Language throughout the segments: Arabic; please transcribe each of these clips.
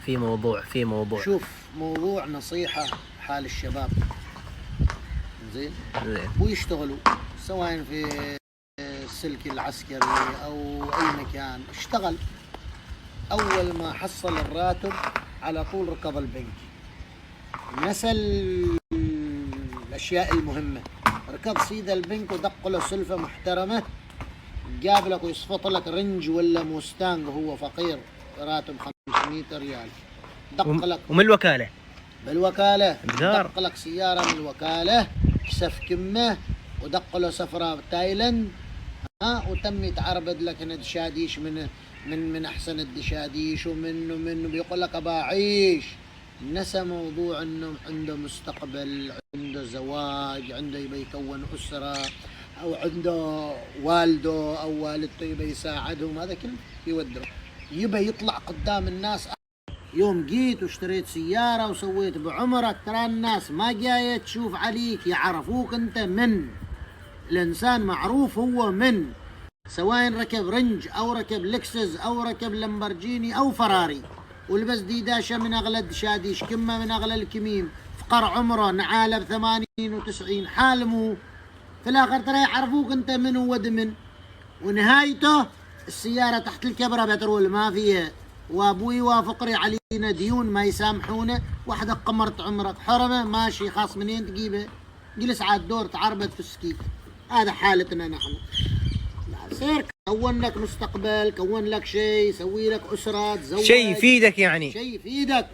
في موضوع شوف، موضوع نصيحة حال الشباب. زين. ويشتغلوا سواء في السلك العسكري أو أي مكان، اشتغل. أول ما حصل الراتب على طول ركض البنك، نسى الأشياء المهمة، ركض سيدا البنك ودق له سلفة محترمة، جاب لك ويصفط لك رنج ولا موستانج، وهو فقير راتب 500 ريال، دق لك. ومن الوكالة؟ بالوكالة دق لك سيارة من الوكالة، سف كمه، ودق له سفرة تايلاند، وتم يتعربد لك دشاديش من احسن الدشاديش، ومنه بيقول لك ابى اعيش. نسى موضوع انه عنده مستقبل، عنده زواج، عنده يبي يكون اسره، او عنده والده او والدته يبي يساعدهم، هذا كله يودره، يبي يطلع قدام الناس. يوم جيت واشتريت سيارة وسويت بعمرك، ترى الناس ما جاية تشوف عليك، يعرفوك انت من. الانسان معروف هو من، سواء ركب رنج او ركب لكسس او ركب لمبرجيني او فراري، ولبس ديداشة من اغلى الدشاديش، كمة من اغلى الكميم، فقر عمره، نعاله ب80 و90، حالمه في الاخر ترى يعرفوك انت من ود من. ونهايته السيارة تحت الكبرة بترول ما فيها، وابوي وفقري علينا ديون ما يسامحونه، وحدة قمرت عمرك حرمة ماشي، خاص منين تجيبه؟ جلس على الدور تعربت في السكيت. هذا حالتنا نحن. سير كون لك مستقبل، كون لك شيء، سوي لك أسرة، تزوج، شيء يفيدك، يعني شيء يفيدك.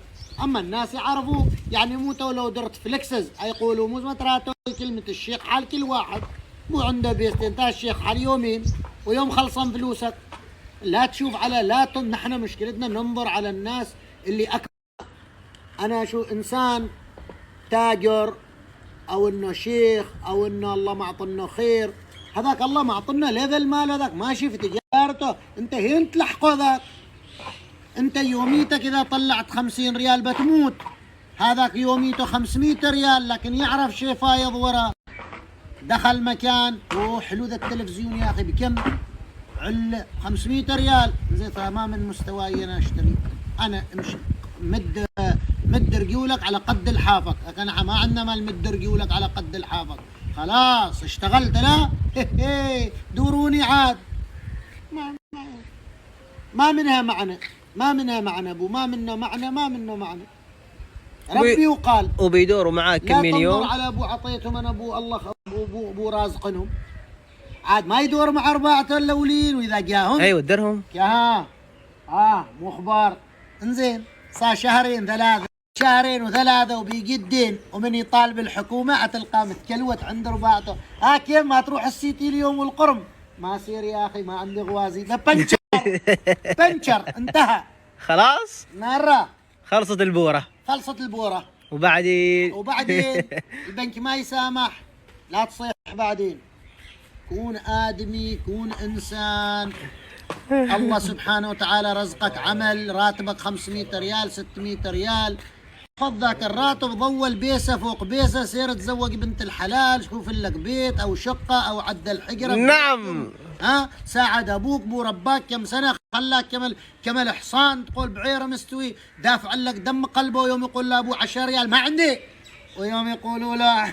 أما الناس يعرفوا يعني مو تو لو درت فليكسز يقولوا مو ما ترى كلمة الشيخ حال كل واحد، مو عنده بيستين، تا الشيخ حال يومين ويوم خلصان فلوسك. لا تشوف على نحن مشكلتنا ننظر على الناس اللي أكبر. أنا شو إنسان تاجر أو إنه شيخ أو إنه الله معطنا خير، هذاك الله معطنا لذا المال، هذاك ماشي في تجارته، أنت هين تلحقه ذاك. أنت يوميتك إذا طلعت 50 ريال بتموت، هذاك يوميته 500 ريال، لكن يعرف شيء فايض ورا. دخل مكان حلو ذا التلفزيون يا أخي بكم؟ 500 ريال. زي ما من مستواي انا اشتري، انا امشي مد رجولك على قد لحافك، لكن ما عندنا مال مد رجولك على قد لحافك. خلاص اشتغلت، لا دوروني عاد. ما منها معنى، ما منها معنى ابو، ما منه معنى. ربي وقال وبيدوروا معاك كم من يوم. لا تنظر على ابو عطيتهم انا ابو الله ابو رازقنهم، عاد ما يدور مع أربعة الأولين، وإذا جاهم أيوة درهم مو أخبار. إنزين صار شهرين وثلاثة وبيجي الدين، ومن يطالب الحكومة هتلقاه متكلوت عند رباعته. كيف ما تروح السيتي اليوم والقرم؟ ما سير يا أخي، ما عندي غوازي، ده بنشر انتهى خلاص، مرة خلصت البورة. وبعدين البنك ما يسامح، لا تصيح بعدين. كون آدمي، كون إنسان. الله سبحانه وتعالى رزقك عمل، راتبك 500 ريال 600 ريال، خذ ذاك الراتب ضول بيسة فوق بيسة، سير تزوج بنت الحلال، شوف لك بيت أو شقة أو عدل حجرة. نعم. ساعد أبوك بو رباك كم سنة، خلاك كمل حصان، تقول بعيره مستوي، دافع لك دم قلبه، ويوم يقول له أبو 10 ريال ما عندي، ويوم يقولوا له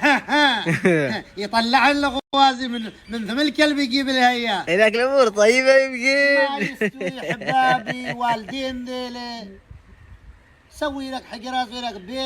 يطلع له غوازي من ثم الكلب يجيب الهيا. هذاك الامور طيبه يمكن ما يستوي حبابي والدين ذيله. سوي لك حجرات، سوي لك بيت